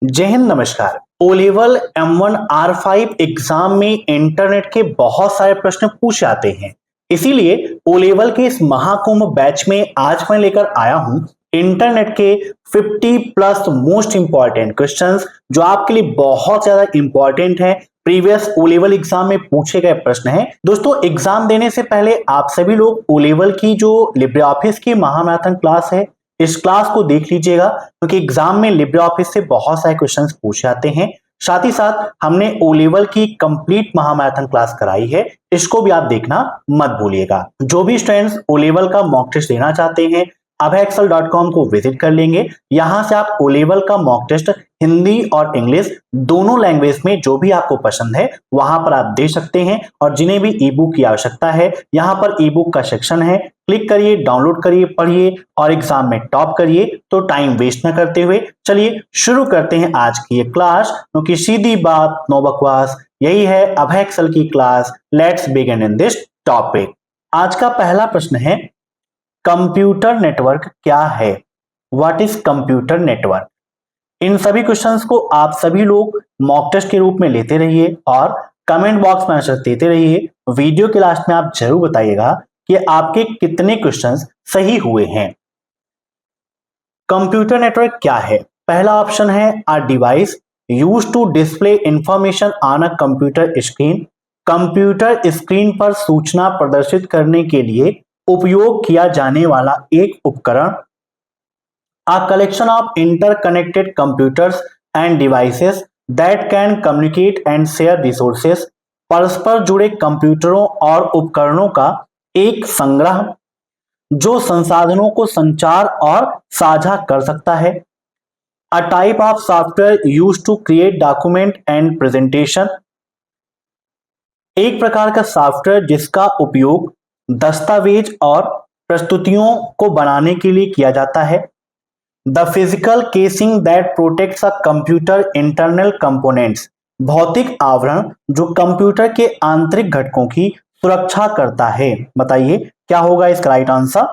जय हिंद, नमस्कार। O level M1 R5 exam में इंटरनेट के बहुत सारे प्रश्न पूछे जाते हैं। इसीलिए ओ लेवल के इस महाकुंभ बैच में आज मैं लेकर आया हूं इंटरनेट के 50 प्लस मोस्ट इंपॉर्टेंट क्वेश्चंस जो आपके लिए बहुत ज्यादा इंपॉर्टेंट है। प्रीवियस ओ लेवल एग्जाम में पूछे गए प्रश्न हैं। दोस्तों, एग्जाम देने से पहले आप सभी लोग ओ लेवल की जो लिब्रे ऑफिस की महामैराथन क्लास है, इस क्लास को देख लीजिएगा, क्योंकि एग्जाम में लिब्रे ऑफिस से बहुत सारे क्वेश्चंस पूछे जाते हैं। साथ ही साथ हमने ओ लेवल की कंप्लीट महामैराथन क्लास कराई है, इसको भी आप देखना मत भूलिएगा। जो भी स्टूडेंट्स ओ लेवल का मॉक टेस्ट देना चाहते हैं, abhaexcel.com को विजिट कर लेंगे। यहां से आप ओ लेवल का मॉक टेस्ट हिंदी और इंग्लिश दोनों लैंग्वेज में जो भी आपको पसंद है वहां पर आप दे सकते हैं। और जिन्हें भी ई बुक की आवश्यकता है, यहाँ पर ई बुक का सेक्शन है, क्लिक करिए, डाउनलोड करिए, पढ़िए और एग्जाम में टॉप करिए। तो टाइम वेस्ट ना करते हुए चलिए शुरू करते हैं आज की ये क्लास, क्योंकि सीधी बात नो बकवास, यही है अभय एक्सेल की class. Let's begin in this topic. आज का पहला प्रश्न है, कंप्यूटर नेटवर्क क्या है? What is computer network? इन सभी क्वेश्चंस को आप सभी लोग मॉक टेस्ट के रूप में लेते रहिए और कमेंट बॉक्स में आंसर देते रहिए। वीडियो के लास्ट में आप जरूर बताइएगा कि आपके कितने क्वेश्चंस सही हुए हैं। कंप्यूटर नेटवर्क क्या है? पहला ऑप्शन है a device used to display information on a computer screen. Computer screen पर सूचना प्रदर्शित करने के लिए उपयोग किया जाने वाला एक उपकरण। A collection of interconnected computers and devices that can communicate and share resources। परस्पर जुड़े कंप्यूटरों और उपकरणों का एक संग्रह जो संसाधनों को संचार और साझा कर सकता है। A type of software used to create document and presentation। एक प्रकार का सॉफ्टवेयर जिसका उपयोग दस्तावेज और प्रस्तुतियों को बनाने के लिए किया जाता है। The physical casing that protects a computer internal components। भौतिक आवरण जो कंप्यूटर के आंतरिक घटकों की सुरक्षा करता है। बताइए क्या होगा इसका राइट आंसर?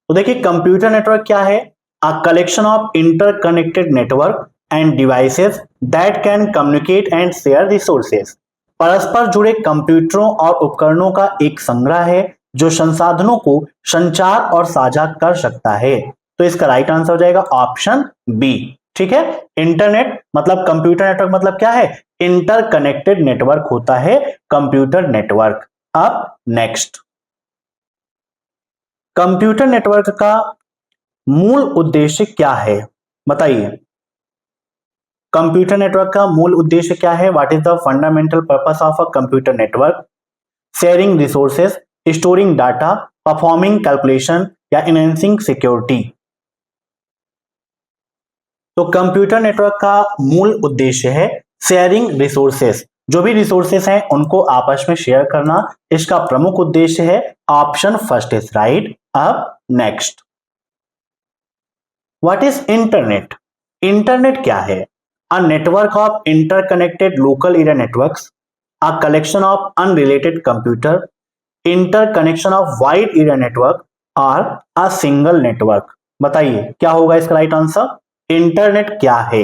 तो देखिए, कंप्यूटर नेटवर्क क्या है? अ collection of interconnected network end devices that can communicate and share resources. परस्पर जुड़े कंप्यूटरों और उपकरणों का एक संग्रह है जो संसाधनों को संचार और साझा कर सकता है। तो इसका राइट आंसर हो जाएगा ऑप्शन बी। ठीक है, इंटरनेट मतलब कंप्यूटर नेटवर्क मतलब क्या है? इंटरकनेक्टेड नेटवर्क होता है कंप्यूटर नेटवर्क। अब नेक्स्ट, कंप्यूटर नेटवर्क का मूल उद्देश्य क्या है? बताइए, कंप्यूटर नेटवर्क का मूल उद्देश्य क्या है? What is the fundamental purpose of a computer network? Sharing resources, storing data, performing calculation या एनहांसिंग सिक्योरिटी। तो कंप्यूटर नेटवर्क का मूल उद्देश्य है शेयरिंग रिसोर्सेस, जो भी रिसोर्सेस हैं उनको आपस में शेयर करना, इसका प्रमुख उद्देश्य है। Option first is right. अब next, what is internet? Internet क्या है? A network of interconnected local area networks, a collection of unrelated computer, interconnection of wide area network और अ सिंगल नेटवर्क। बताइए क्या होगा इसका राइट आंसर? इंटरनेट क्या है?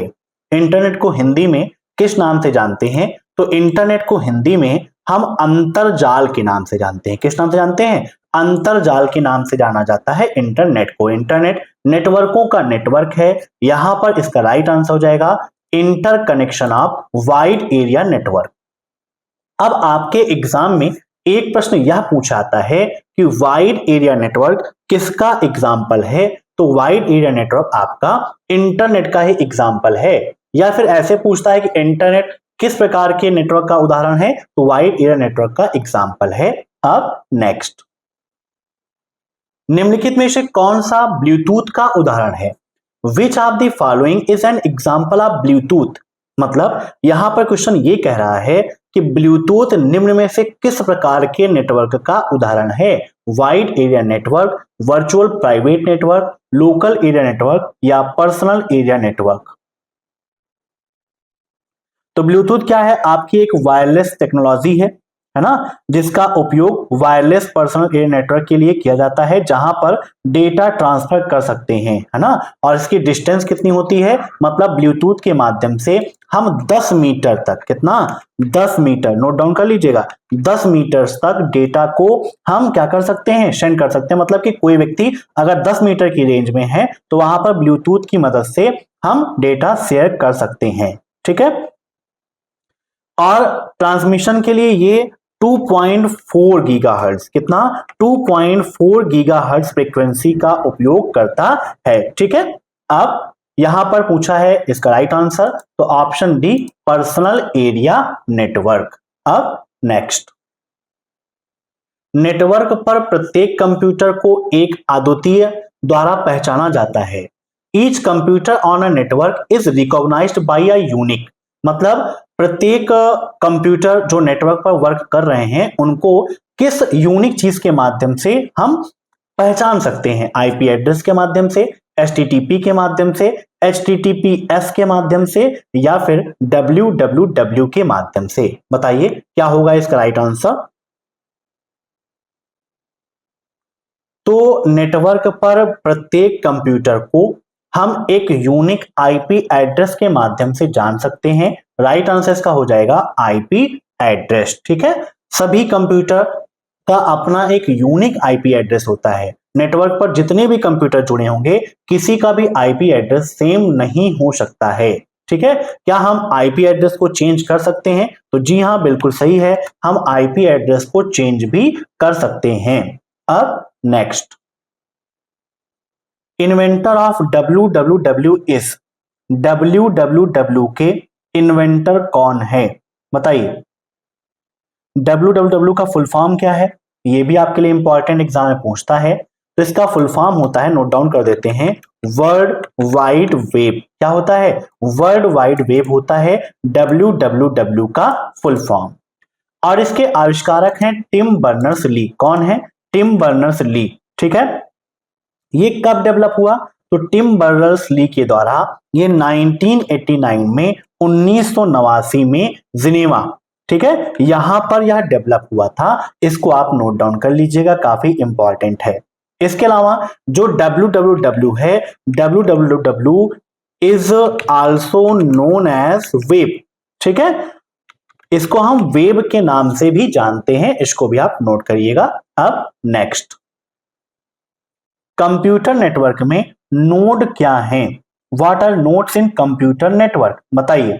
इंटरनेट को हिंदी में किस नाम से जानते हैं? तो इंटरनेट को हिंदी में हम अंतरजाल के नाम से जानते हैं। किस नाम से जानते हैं? अंतरजाल के नाम से जाना जाता है इंटरनेट को। इंटरनेट नेटवर्कों का नेटवर्क है। यहां पर इसका राइट आंसर हो जाएगा interconnection of wide area network. अब आपके एग्जाम में एक प्रश्न यह पूछा जाता है कि वाइड एरिया नेटवर्क किसका एग्जाम्पल है? तो वाइड एरिया नेटवर्क आपका इंटरनेट का ही एग्जाम्पल है। या फिर ऐसे पूछता है कि इंटरनेट किस प्रकार के नेटवर्क का उदाहरण है? तो वाइड एरिया नेटवर्क का एग्जाम्पल है। अब नेक्स्ट, निम्नलिखित में से कौन सा ब्लूटूथ का उदाहरण है? Which of the following is an example of Bluetooth? मतलब यहां पर क्वेश्चन ये कह रहा है कि ब्लूटूथ निम्न में से किस प्रकार के नेटवर्क का उदाहरण है? Wide area network, virtual private network, local area network या पर्सनल एरिया नेटवर्क। तो ब्लूटूथ क्या है? आपकी एक वायरलेस टेक्नोलॉजी है है ना, जिसका उपयोग वायरलेस पर्सनल एरिया नेटवर्क के लिए किया जाता है, जहां पर डेटा ट्रांसफर कर सकते हैं, है ना। और इसकी डिस्टेंस कितनी होती है, मतलब ब्लूटूथ के माध्यम से हम 10 मीटर तक, कितना, 10 मीटर, नोट डाउन कर लीजिएगा, 10 मीटर तक डेटा को हम क्या कर सकते हैं, सेंड कर सकते हैं। मतलब कि कोई व्यक्ति अगर 10 मीटर की रेंज में है तो वहां पर ब्लूटूथ की मदद से हम डेटा शेयर कर सकते हैं, ठीक है। और ट्रांसमिशन के लिए ये 2.4 गीगाहर्ट्ज, कितना, 2.4 गीगाहर्ट्ज फ्रीक्वेंसी का उपयोग करता है, ठीक है। अब यहां पर पूछा है इसका राइट आंसर, तो option D, personal area network. अब नेक्स्ट, नेटवर्क पर प्रत्येक कंप्यूटर को एक अद्वितीय द्वारा पहचाना जाता है। Each computer on a network is recognized by a unique, मतलब प्रत्येक कंप्यूटर जो नेटवर्क पर वर्क कर रहे हैं उनको किस यूनिक चीज के माध्यम से हम पहचान सकते हैं, आईपी एड्रेस के माध्यम से, एचटीटीपी के माध्यम से, एचटीटीपीएस के माध्यम से, या फिर डब्ल्यूडब्ल्यूडब्ल्यू के माध्यम से। बताइए क्या होगा इसका राइट आंसर। तो नेटवर्क पर प्रत्येक कंप्यूटर को हम एक यूनिक आईपी एड्रेस के माध्यम से जान सकते हैं। राइट आंसर इसका हो जाएगा आईपी एड्रेस, ठीक है। सभी कंप्यूटर का अपना एक यूनिक आईपी एड्रेस होता है। नेटवर्क पर जितने भी कंप्यूटर जुड़े होंगे किसी का भी आईपी एड्रेस सेम नहीं हो सकता है, ठीक है। क्या हम आईपी एड्रेस को चेंज कर सकते हैं, तो जी हां, बिल्कुल सही है, हम आईपी एड्रेस को चेंज भी कर सकते हैं। अब next, inventor of W is, W के इन्वेंटर कौन है, बताइए। डब्ल्यू का फुल फॉर्म क्या है, ये भी आपके लिए इंपॉर्टेंट एग्जाम में पूछता है। तो इसका फुल फॉर्म होता है, नोट डाउन कर देते हैं, वर्ल्ड वाइड वेब। क्या होता है, वर्ल्ड वाइड वेब होता है डब्ल्यू का फुल फॉर्म। और इसके आविष्कारक हैं टिम बर्नर्स ली। कौन है, टिम बर्नर्स ली, ठीक है। ये कब डेवलप हुआ, तो टिम बर्नर्स ली के द्वारा ये 1989 में, 1989 में जिनेवा, ठीक है, यहां पर यह डेवलप हुआ था। इसको आप नोट डाउन कर लीजिएगा, काफी इंपॉर्टेंट है। इसके अलावा जो डब्ल्यू है, W is also known as web, ठीक है। इसको हम वेब के नाम से भी जानते हैं, इसको भी आप नोट करिएगा। अब नेक्स्ट, कंप्यूटर नेटवर्क में नोड क्या हैं, what are nodes in computer network, बताइए।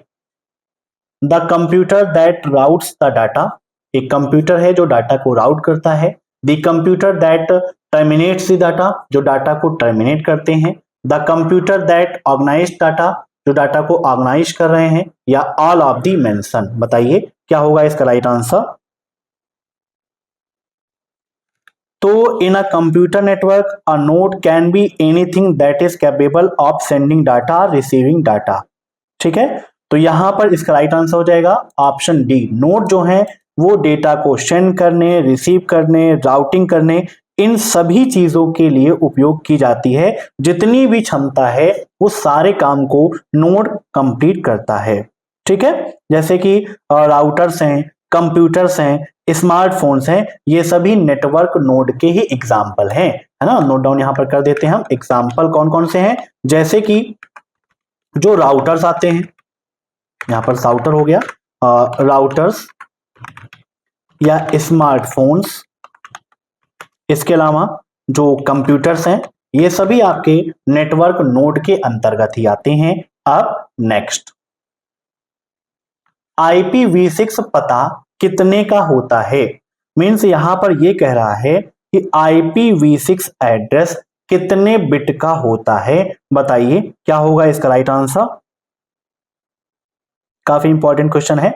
The computer that routes the data, एक कंप्यूटर है जो डाटा को राउट करता है। The computer that terminates the data, जो डाटा को टर्मिनेट करते हैं। The computer that organise data, जो डाटा को ऑर्गेनाइज कर रहे हैं, या ऑल ऑफ दी मेंशन। बताइए क्या होगा इसका राइट आंसर। तो in a computer network a node can be anything that is capable of sending data, receiving data, ठीक है। तो यहां पर इसका राइट आंसर हो जाएगा ऑप्शन डी। नोड जो है वो डेटा को सेंड करने, रिसीव करने, राउटिंग करने, इन सभी चीजों के लिए उपयोग की जाती है। जितनी भी क्षमता है वो सारे काम को नोड कंप्लीट करता है, ठीक है। जैसे कि राउटर्स हैं, कंप्यूटर्स हैं, स्मार्टफोन्स हैं, ये सभी नेटवर्क नोड के ही एग्जाम्पल हैं, है ना। नोट डाउन यहां पर कर देते हैं हम, एग्जाम्पल कौन कौन से हैं। जैसे कि जो राउटर्स आते हैं, यहां पर राउटर हो गया, राउटर्स या स्मार्टफोन्स, इसके अलावा जो कंप्यूटर्स हैं, ये सभी आपके नेटवर्क नोड के अंतर्गत ही आते हैं। अब नेक्स्ट, IPv6 पता कितने का होता है, मीन्स यहां पर यह कह रहा है कि IPv6 एड्रेस कितने बिट का होता है, बताइए क्या होगा इसका राइट आंसर। काफी इंपॉर्टेंट क्वेश्चन है।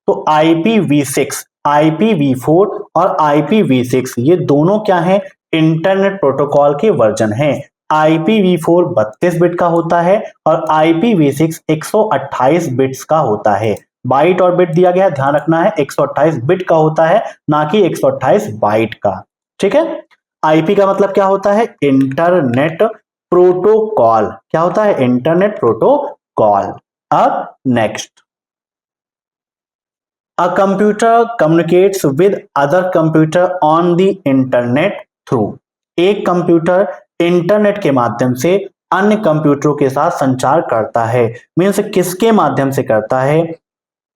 तो IPv6, IPv4 और IPv6 ये दोनों क्या है, इंटरनेट प्रोटोकॉल के वर्जन हैं। IPv4 32 बिट का होता है और IPv6 128 बिट्स का होता है। बाइट और बिट दिया गया है, ध्यान रखना है 128 बिट का होता है, ना कि 128 बाइट का, ठीक है। आईपी का मतलब क्या होता है, इंटरनेट प्रोटोकॉल। क्या होता है, इंटरनेट प्रोटोकॉल। अब next, a computer communicates with other computer on the internet through. एक कंप्यूटर इंटरनेट के माध्यम से अन्य कंप्यूटरों के साथ संचार करता है। मीन्स किसके माध्यम से करता है?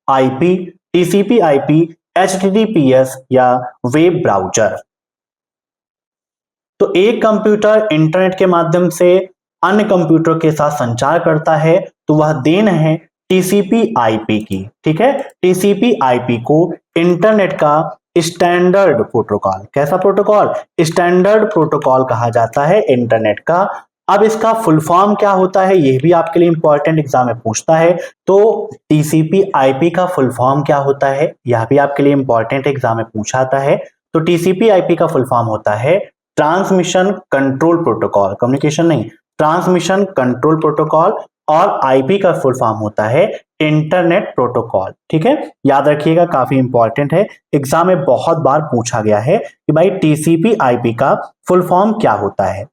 आईपी, टीसीपी आईपी, एचटीटीपीएस या वेब ब्राउज़र। तो एक कंप्यूटर इंटरनेट के माध्यम से अन्य कंप्यूटर के साथ संचार करता है तो वह देन है टीसीपी आईपी की। ठीक है, टीसीपी आईपी को इंटरनेट का स्टैंडर्ड प्रोटोकॉल, कैसा प्रोटोकॉल? स्टैंडर्ड प्रोटोकॉल कहा जाता है इंटरनेट का। अब इसका फुल फॉर्म क्या होता है, यह भी आपके लिए इंपॉर्टेंट एग्जाम में पूछता है। तो टीसीपी आईपी का फुल फॉर्म क्या होता है, यह भी आपके लिए इंपॉर्टेंट एग्जाम में पूछा जाता है। तो टीसीपी आईपी का फुल फॉर्म होता है ट्रांसमिशन कंट्रोल प्रोटोकॉल, कम्युनिकेशन नहीं, ट्रांसमिशन कंट्रोल प्रोटोकॉल। और आईपी का फुल फॉर्म होता है इंटरनेट प्रोटोकॉल। ठीक है, याद रखिएगा, काफी इंपॉर्टेंट है, एग्जाम में बहुत बार पूछा गया है कि भाई टीसीपी आईपी का फुल फॉर्म क्या होता है।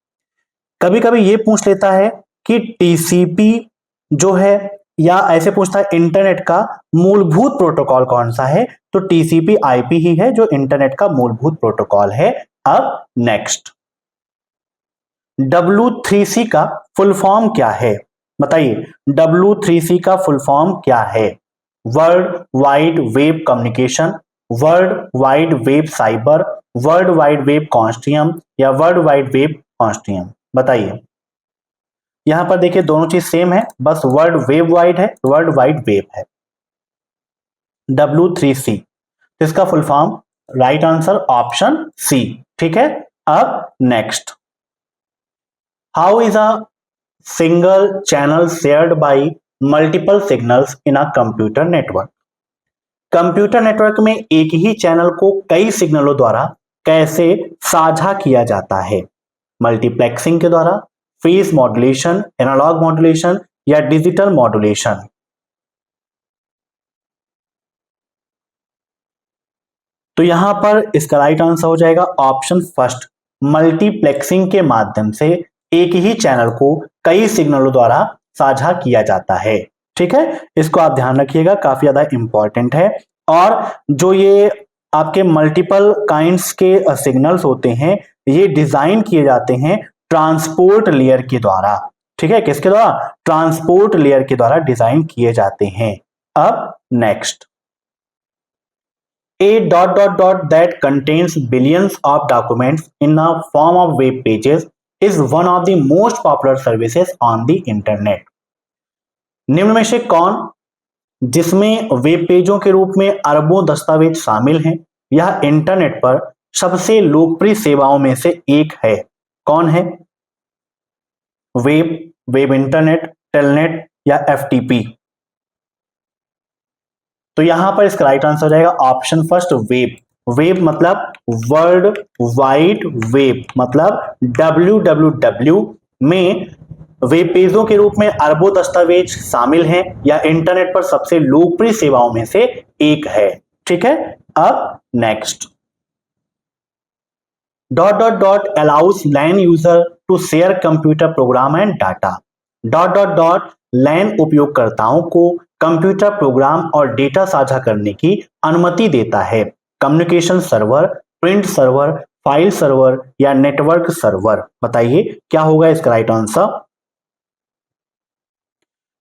कभी कभी ये पूछ लेता है कि टीसीपी जो है, या ऐसे पूछता है इंटरनेट का मूलभूत प्रोटोकॉल कौन सा है, तो टीसीपी आईपी ही है जो इंटरनेट का मूलभूत प्रोटोकॉल है। अब नेक्स्ट, W3C का फुल फॉर्म क्या है, बताइए। W3C का फुल फॉर्म क्या है? World wide web communication, world wide web cyber, world wide web consortium या वर्ल्ड वाइड वेब कॉन्स्टियम, बताइए। यहां पर देखिए दोनों चीज सेम है, बस वर्ल्ड वेब वाइड है, वर्ल्ड वाइड वेब है। W3C, इसका full form right answer option C. ठीक है, अब next, how is a single channel shared by multiple signals in a computer network. Computer network में एक ही चैनल को कई सिग्नलों द्वारा कैसे साझा किया जाता है? मल्टीप्लेक्सिंग के द्वारा, फेज मॉड्यूलेशन, एनालॉग मॉड्यूलेशन या डिजिटल मॉड्यूलेशन। तो यहां पर इसका राइट आंसर हो जाएगा ऑप्शन फर्स्ट, मल्टीप्लेक्सिंग के माध्यम से एक ही चैनल को कई सिग्नलों द्वारा साझा किया जाता है। ठीक है, इसको आप ध्यान रखिएगा, काफी ज्यादा इंपॉर्टेंट है। और जो ये आपके मल्टीपल काइंड्स के सिग्नल्स होते हैं, ये डिजाइन किए जाते हैं ट्रांसपोर्ट लेयर के द्वारा। ठीक है, किसके द्वारा? ट्रांसपोर्ट लेयर के द्वारा डिजाइन किए जाते हैं। अब next, a dot dot dot that contains billions of documents in the form of web pages is one of the most popular services on the internet। निम्न में से कौन, जिसमें वेब पेजों के रूप में अरबों दस्तावेज शामिल हैं, यह इंटरनेट पर सबसे लोकप्रिय सेवाओं में से एक है? कौन है? वेब, वेब इंटरनेट, टेलनेट या एफटीपी? तो यहां पर इसका राइट आंसर हो जाएगा ऑप्शन फर्स्ट, वेब। वेब मतलब वर्ल्ड वाइड वेब, मतलब www में वेब पेजों के रूप में अरबों दस्तावेज शामिल हैं या इंटरनेट पर सबसे लोकप्रिय सेवाओं में से एक है। ठीक है, अब next, dot dot dot allows LAN user to share computer program and data. Dot dot dot LAN उपयोगकर्ताओं को कंप्यूटर प्रोग्राम और डेटा साझा करने की अनुमति देता है। Communication server, print server, file server या नेटवर्क सर्वर, बताइए क्या होगा इसका राइट आंसर।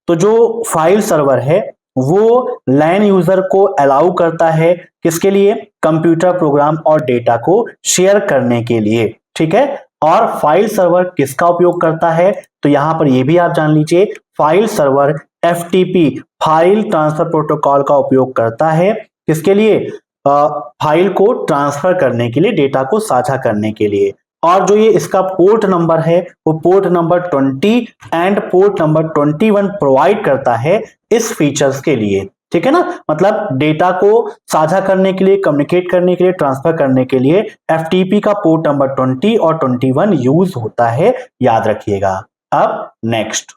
तो जो फाइल सर्वर है वो लैन यूजर को अलाउ करता है, किसके लिए? कंप्यूटर प्रोग्राम और डेटा को शेयर करने के लिए। ठीक है, और फाइल सर्वर किसका उपयोग करता है? तो यहां पर यह भी आप जान लीजिए, file server FTP, file transfer protocol का उपयोग करता है, किसके लिए? फाइल को ट्रांसफर करने के लिए, डेटा को साझा करने के लिए। और जो ये इसका पोर्ट नंबर है वो port number 20 and port number 21 provide करता है इस फीचर्स के लिए। ठीक है ना, मतलब डेटा को साझा करने के लिए, कम्युनिकेट करने के लिए, ट्रांसफर करने के लिए एफटीपी का पोर्ट नंबर 20 और 21 यूज होता है, याद रखिएगा। अब नेक्स्ट,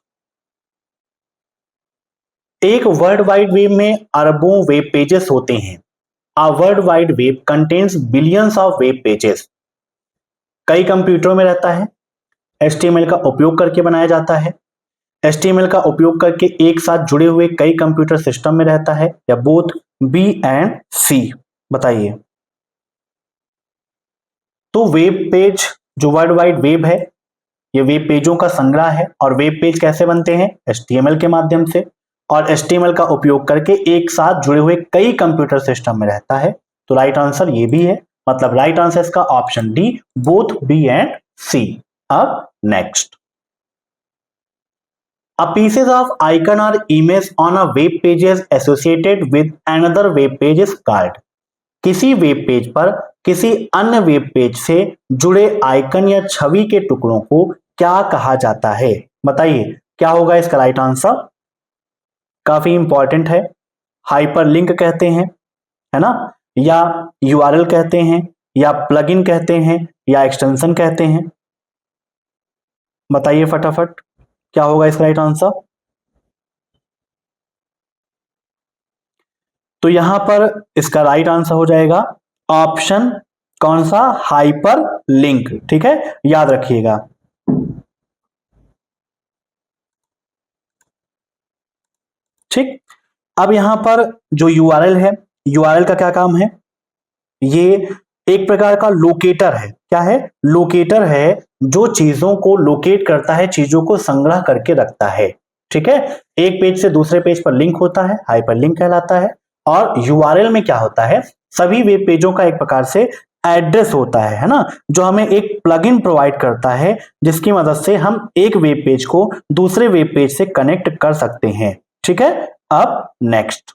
एक वर्ल्ड वाइड वेब में अरबों वेब पेजेस होते हैं। A world wide web contains billions of web pages. कई कंप्यूटरों में रहता है, HTML का उपयोग करके बनाया जाता है, HTML का उपयोग करके एक साथ जुड़े हुए कई कंप्यूटर सिस्टम में रहता है, या बोथ बी एंड सी, बताइए। तो वेब पेज, जो वर्ल्ड वाइड वेब है, ये वेब पेजों का संग्रह है। और वेब पेज कैसे बनते हैं? HTML के माध्यम से। और HTML का उपयोग करके एक साथ जुड़े हुए कई कंप्यूटर सिस्टम में रहता है। तो राइट आंसर ये भी है, मतलब राइट आंसर इसका option D, both B and C. अब next, a pieces of icon or image on a web page is associated with another web page is called। किसी वेब पेज पर किसी अन्य वेब पेज से जुड़े icon या छवि के टुकड़ों को क्या कहा जाता है? बताइए क्या होगा इसका राइट आंसर? काफी इंपॉर्टेंट है। हाइपरलिंक कहते हैं, है ना, या URL कहते हैं, या प्लगइन कहते हैं, या एक्सटेंशन कहते हैं? बताइए फटाफट क्या होगा इसका राइट आंसर? तो यहां पर इसका राइट आंसर हो जाएगा ऑप्शन कौन सा? Hyper link. ठीक है, याद रखिएगा। ठीक, अब यहां पर जो URL है, URL का क्या काम है? ये एक प्रकार का लोकेटर है। क्या है? लोकेटर है, जो चीजों को लोकेट करता है, चीजों को संग्रह करके रखता है। ठीक है, एक पेज से दूसरे पेज पर लिंक होता है, हाइपरलिंक कहलाता है। और URL में क्या होता है? सभी वेब पेजों का एक प्रकार से एड्रेस होता है ना, जो हमें एक प्लगइन प्रोवाइड करता है, जिसकी मदद से हम एक वेब पेज को दूसरे वेब पेज से कनेक्ट कर सकते हैं। ठीक है, अब next,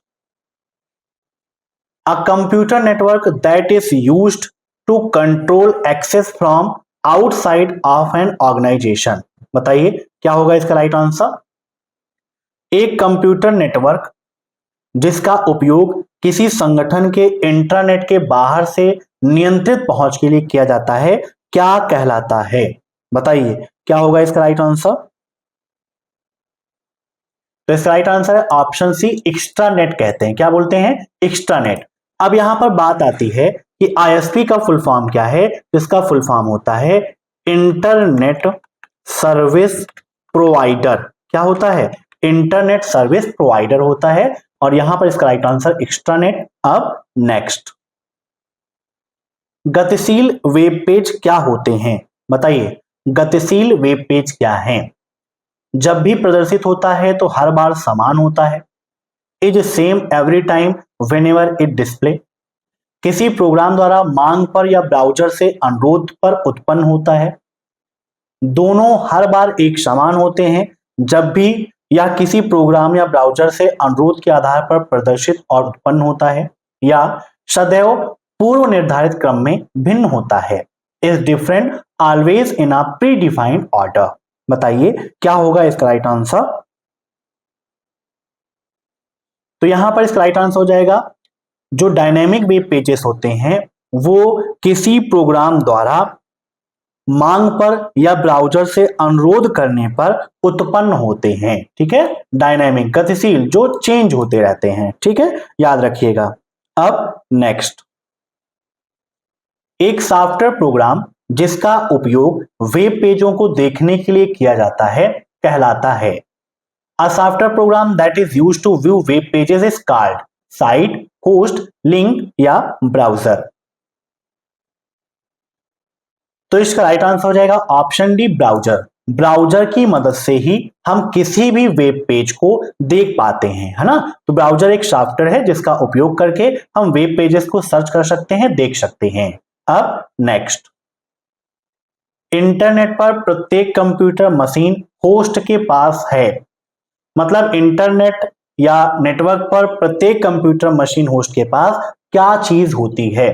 a computer network that is used to control access from outside of an organization। बताइए क्या होगा इसका राइट आंसर? एक कंप्यूटर नेटवर्क जिसका उपयोग किसी संगठन के इंटरनेट के बाहर से नियंत्रित पहुंच के लिए किया जाता है, क्या कहलाता है? बताइए क्या होगा इसका राइट आंसर? तो इसका राइट आंसर है ऑप्शन सी, एक्स्ट्रानेट कहते हैं। क्या बोलते हैं? एक्स्ट्रानेट। अब यहां पर बात आती है कि ISP का फुल फॉर्म क्या है? जिसका फुल फॉर्म होता है इंटरनेट सर्विस प्रोवाइडर। क्या होता है? इंटरनेट सर्विस प्रोवाइडर होता है। और यहां पर इसका राइट आंसर एक्स्ट्रानेट। अब नेक्स्ट, गतिशील वेब पेज क्या होते हैं? बताइए गतिशील वेब पेज क्या है? जब भी प्रदर्शित होता है तो हर बार समान होता है। Is same every time whenever it display. किसी प्रोग्राम द्वारा मांग पर या ब्राउजर से अनुरोध पर उत्पन्न होता है। दोनों हर बार एक समान होते हैं जब भी यह किसी प्रोग्राम या ब्राउजर से अनुरोध के आधार पर प्रदर्शित और उत्पन्न होता है, या सदैव पूर्व निर्धारित क्रम में भिन्न होता है। Is different always in a pre defined order. बताइए क्या होगा इसका राइट आंसर? तो यहां पर इसका राइट आंसर हो जाएगा, जो डायनेमिक वेब पेजेस होते हैं वो किसी प्रोग्राम द्वारा मांग पर या ब्राउजर से अनुरोध करने पर उत्पन्न होते हैं। ठीक है, डायनेमिक गतिशील, जो चेंज होते रहते हैं। ठीक है, याद रखिएगा। अब नेक्स्ट, एक सॉफ्टवेयर प्रोग्राम जिसका उपयोग वेब पेजों को देखने के लिए किया जाता है कहलाता है। A software program that is used to view web pages is called site, host, link या ब्राउजर। तो इसका राइट आंसर हो जाएगा ऑप्शन डी, ब्राउजर। ब्राउजर की मदद से ही हम किसी भी वेब पेज को देख पाते हैं, है ना। तो ब्राउजर एक सॉफ्टवेयर है जिसका उपयोग करके हम वेब पेजेस को सर्च कर सकते हैं, देख सकते हैं। अब नेक्स्ट, इंटरनेट पर प्रत्येक कंप्यूटर मशीन होस्ट के पास है। मतलब इंटरनेट या नेटवर्क पर प्रत्येक कंप्यूटर मशीन होस्ट के पास क्या चीज होती है?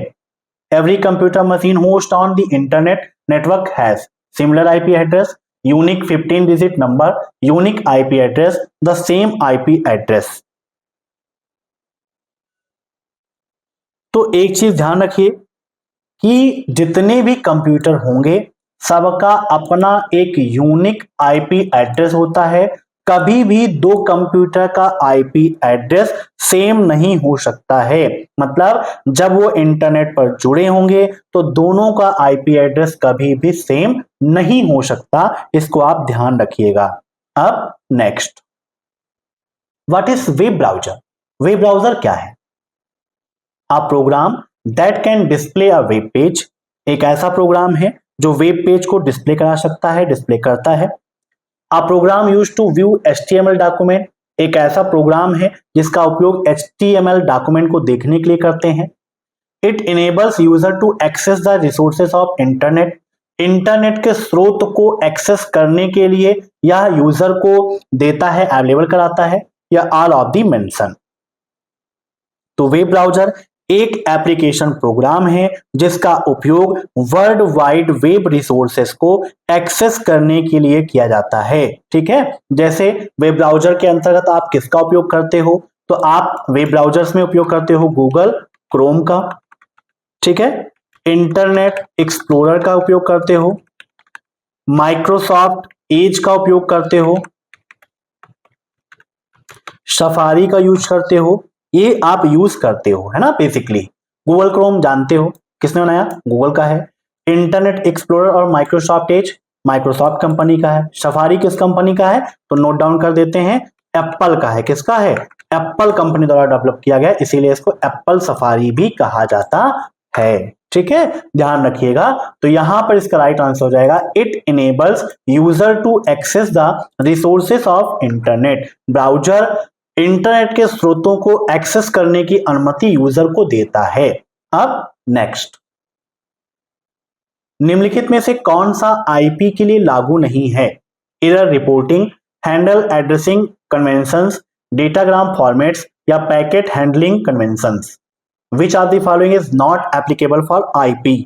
Every computer machine host on the internet network has similar IP address, unique 15-digit number, unique IP address, the same IP address। तो एक चीज ध्यान रखिए कि जितने भी कंप्यूटर होंगे सबका अपना एक यूनिक IP एड्रेस होता है। कभी भी दो कंप्यूटर का IP एड्रेस सेम नहीं हो सकता है। मतलब जब वो इंटरनेट पर जुड़े होंगे तो दोनों का IP एड्रेस कभी भी सेम नहीं हो सकता, इसको आप ध्यान रखिएगा। अब next, what is web browser? Web browser क्या है? A program that can display a web page, एक ऐसा प्रोग्राम है जो वेब पेज को डिस्प्ले करा सकता है, डिस्प्ले करता है। A program use to view HTML document, एक ऐसा प्रोग्राम है जिसका उपयोग HTML डॉक्यूमेंट को देखने के लिए करते हैं। It enables user to access the resources of internet, internet के स्रोत को एक्सेस करने के लिए यह यूजर को देता है, अवेलेबल कराता है, या ऑल ऑफ दी मेंशन। तो वेब ब्राउजर एक एप्लीकेशन प्रोग्राम है जिसका उपयोग वर्ल्ड वाइड वेब रिसोर्सेस को एक्सेस करने के लिए किया जाता है। ठीक है, जैसे वेब ब्राउजर के अंतर्गत आप किसका उपयोग करते हो, तो आप वेब ब्राउजर्स में उपयोग करते हो गूगल क्रोम का, ठीक है, इंटरनेट एक्सप्लोरर का उपयोग करते हो, माइक्रोसॉफ्ट एज का उपयोग करते हो, सफारी का यूज करते हो, ये आप यूज करते हो, है ना। बेसिकली गूगल क्रोम जानते हो किसने बनाया, गूगल का है। इंटरनेट एक्सप्लोरर और माइक्रोसॉफ्ट एज माइक्रोसॉफ्ट कंपनी का है। सफारी किस कंपनी का है, तो नोट डाउन कर देते हैं, एप्पल का है। किसका है, एप्पल कंपनी द्वारा डेवलप किया गया, इसीलिए इसको एप्पल सफारी भी कहा जाता है। ठीक है, ध्यान रखिएगा। तो यहां पर इसका राइट आंसर हो जाएगा, it enables user to access the resources of internet, browser internet के स्रोतों को एक्सेस करने की अनुमति यूजर को देता है। अब नेक्स्ट, निम्नलिखित में से कौन सा आईपी के लिए लागू नहीं है, error reporting, handle addressing conventions, datagram formats, या packet handling conventions. Which are the following is not applicable for IP.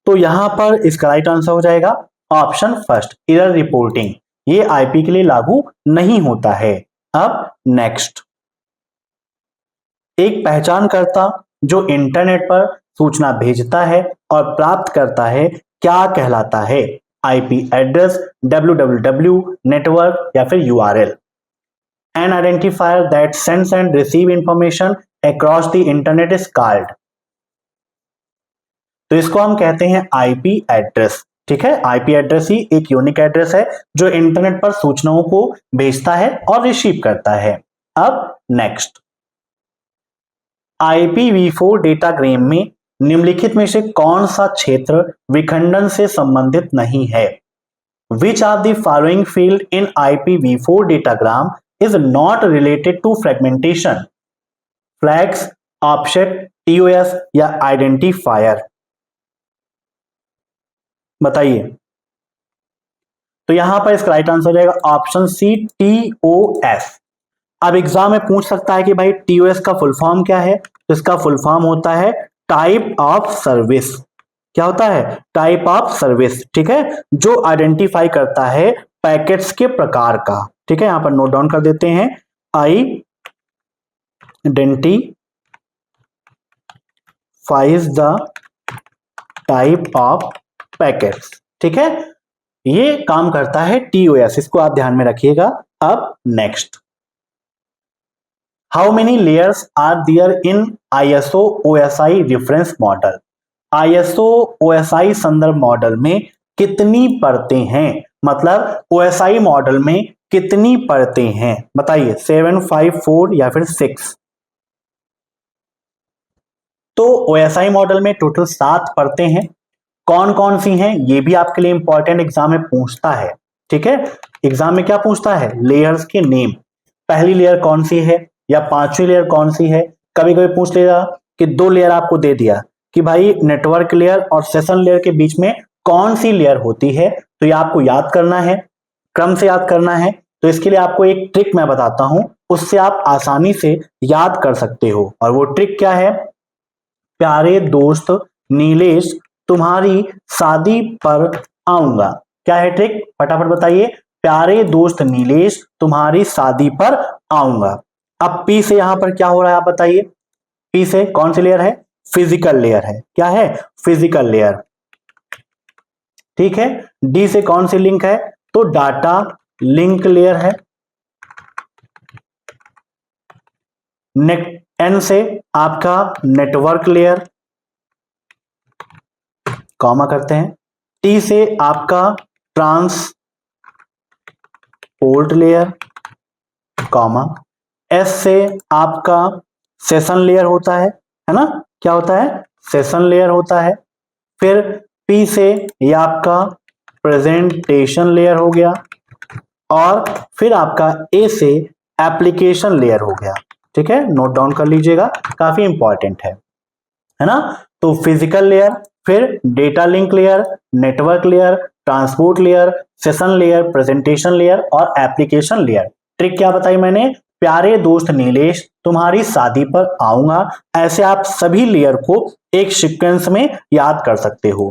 तो यहां पर इसका राइट आंसर हो जाएगा ऑप्शन फर्स्ट, एरर रिपोर्टिंग, ये आईपी के लिए लागू नहीं होता है। अब नेक्स्ट, एक पहचानकर्ता जो इंटरनेट पर सूचना भेजता है और प्राप्त करता है क्या कहलाता है, आईपी एड्रेस, www नेटवर्क, या फिर URL. N identifier that sends and receive information across the internet is called, तो इसको हम कहते हैं आईपी एड्रेस। ठीक है, आईपी एड्रेस ही एक यूनिक एड्रेस है जो इंटरनेट पर सूचनाओं को भेजता है और रिसीव करता है। अब नेक्स्ट, IPv4 डेटाग्राम में निम्नलिखित में से कौन सा क्षेत्र विखंडन से संबंधित नहीं है, which are the following field in IPv4 datagram is not related to fragmentation, flags, offset, TOS, या आइडेंटिफायर, बताइए। तो यहां पर इसका राइट आंसर हो जाएगा ऑप्शन सी, TOS। अब एग्जाम में पूछ सकता है कि भाई TOS का फुल फॉर्म क्या है, तो इसका फुल फॉर्म होता है टाइप ऑफ सर्विस। क्या होता है, टाइप ऑफ सर्विस। ठीक है, जो आइडेंटिफाई करता है पैकेट्स के प्रकार का। ठीक है, यहां पर नोट डाउन कर देते हैं, identifies the type of packets. ठीक है, ये काम करता है TOS, इसको आप ध्यान में रखिएगा। अब next, how many layers are there in ISO OSI reference model, ISO OSI संदर्भ मॉडल में कितनी परतें हैं, मतलब OSI मॉडल में कितनी परतें हैं, बताइए, 7, 5, 4 या फिर 6। तो OSI मॉडल में टोटल 7 परतें हैं। कौन कौन सी हैं, ये भी आपके लिए इंपॉर्टेंट, एग्जाम में पूछता है। ठीक है, एग्जाम में क्या पूछता है, लेयर्स के नेम, पहली लेयर कौन सी है या पांचवी लेयर कौन सी है। कभी कभी पूछ लेगा कि 2 लेयर आपको दे दिया कि भाई नेटवर्क लेयर और सेशन लेयर के बीच में कौन सी लेयर होती है, तो ये आपको याद करना है, क्रम से याद करना है। तो इसके लिए आपको एक ट्रिक मैं बताता हूं, उससे आप आसानी से याद कर सकते हो। और वो ट्रिक क्या है, प्यारे दोस्त नीलेश तुम्हारी शादी पर आऊंगा। क्या है ट्रिक, फटाफट बताइए। प्यारे दोस्त नीलेश तुम्हारी शादी पर आऊंगा। अब पी से यहां पर क्या हो रहा है, आप बताइए। पी से कौन सी लेयर है, फिजिकल लेयर है। क्या है, फिजिकल लेयर। ठीक है, डी से कौन सी लिंक है, तो डाटा लिंक लेयर है। एन से आपका नेटवर्क लेयर, कॉमा करते हैं। टी से आपका ट्रांसपोर्ट लेयर। कॉमा, एस से आपका सेशन लेयर होता है ना, क्या होता है, सेशन लेयर होता है। फिर पी से ये आपका प्रेजेंटेशन लेयर हो गया, और फिर आपका ए से एप्लीकेशन लेयर हो गया। ठीक है, नोट डाउन कर लीजिएगा, काफी इंपॉर्टेंट है ना। तो फिजिकल लेयर, फिर data link layer, network layer, transport layer, session layer, presentation layer और एप्लीकेशन लेयर। ट्रिक क्या बताई मैंने, प्यारे दोस्त नीलेश तुम्हारी शादी पर आऊंगा, ऐसे आप सभी लेयर को एक सीक्वेंस में याद कर सकते हो।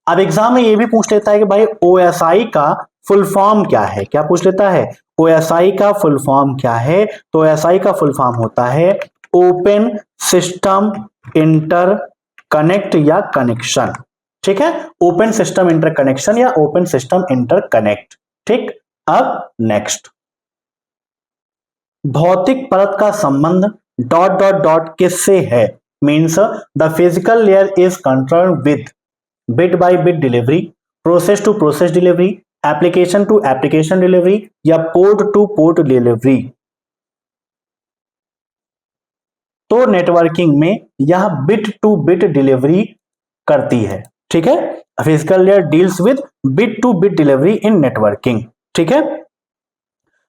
अब एग्जाम में ये भी पूछ लेता है कि भाई OSI का फुल फॉर्म क्या है, क्या पूछ लेता है, OSI का फुल फॉर्म क्या है। तो OSI का फुल फॉर्म होता है ओपन सिस्टम इंटर कनेक्ट या कनेक्शन। ठीक है, ओपन सिस्टम इंटर कनेक्शन या ओपन सिस्टम इंटर कनेक्ट। ठीक, अब नेक्स्ट, भौतिक परत का संबंध डॉट डॉट डॉट किससे है, means the physical layer is concern with bit by bit delivery, process to process delivery, application to application delivery या पोर्ट टू पोर्ट डिलीवरी। तो नेटवर्किंग में यह बिट टू बिट डिलीवरी करती है। ठीक है, physical layer deals with bit two bit delivery in networking. ठीक है,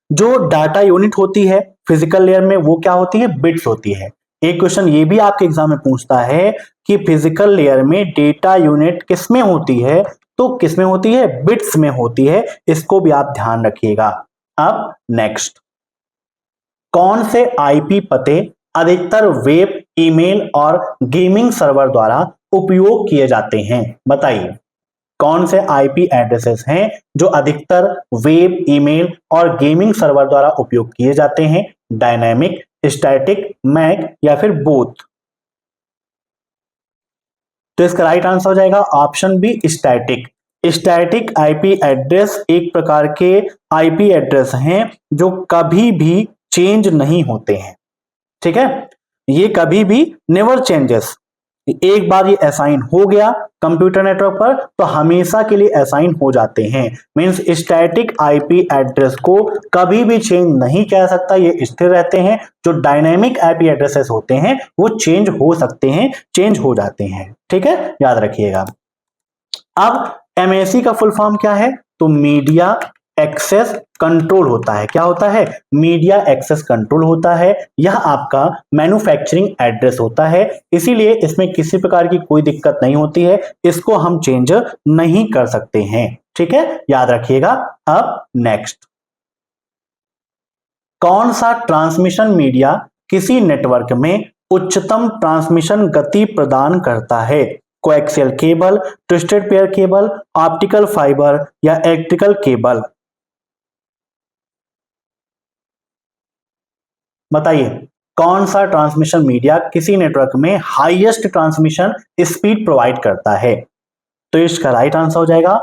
जो डाटा यूनिट होती है फिजिकल लेयर में वो क्या होती है, बिट्स होती है। एक क्वेश्चन ये भी आपके एग्जाम में पूछता है कि फिजिकल लेयर में डेटा यूनिट किसमें होती है, तो किसमें होती है, बिट्स में होती है। इसको भी आप ध्यान रखिएगा। अब नेक्स्ट, कौन से आईपी पते अधिकतर वेब, ईमेल और गेमिंग सर्वर द्वारा उपयोग किए जाते हैं, बताइए। कौन से आईपी एड्रेसेस हैं जो अधिकतर वेब, ईमेल और गेमिंग सर्वर द्वारा उपयोग किए जाते हैं, डायनामिक, स्टैटिक, मैक या फिर बोथ। तो इसका राइट आंसर हो जाएगा option B, static. Static IP address एक प्रकार के आईपी एड्रेस हैं जो कभी भी चेंज नहीं होते हैं। ठीक है, ये कभी भी नेवर चेंजेस, एक बार ये असाइन हो गया कंप्यूटर नेटवर्क पर तो हमेशा के लिए असाइन हो जाते हैं। मींस स्टैटिक आईपी एड्रेस को कभी भी चेंज नहीं किया सकता, ये स्थिर रहते हैं। जो डायनेमिक आईपी एड्रेसेस होते हैं वो चेंज हो सकते हैं, चेंज हो जाते हैं। ठीक है, याद रखिएगा। अब एमएसी का फुल फॉर्म क्या है, तो मीडिया एक्सेस कंट्रोल होता है। क्या होता है, मीडिया एक्सेस कंट्रोल होता है। यह आपका मैन्युफैक्चरिंग एड्रेस होता है, इसीलिए इसमें किसी प्रकार की कोई दिक्कत नहीं होती है, इसको हम चेंज नहीं कर सकते हैं। ठीक है, याद रखिएगा। अब नेक्स्ट, कौन सा ट्रांसमिशन मीडिया किसी नेटवर्क में उच्चतम ट्रांसमिशन गति प्रदान करता है, coaxial cable, twisted pair cable, optical fibre या इलेक्ट्रिकल केबल। बताइए, कौन सा ट्रांसमिशन मीडिया किसी नेटवर्क में हाईएस्ट ट्रांसमिशन स्पीड प्रोवाइड करता है। तो इसका राइट आंसर हो जाएगा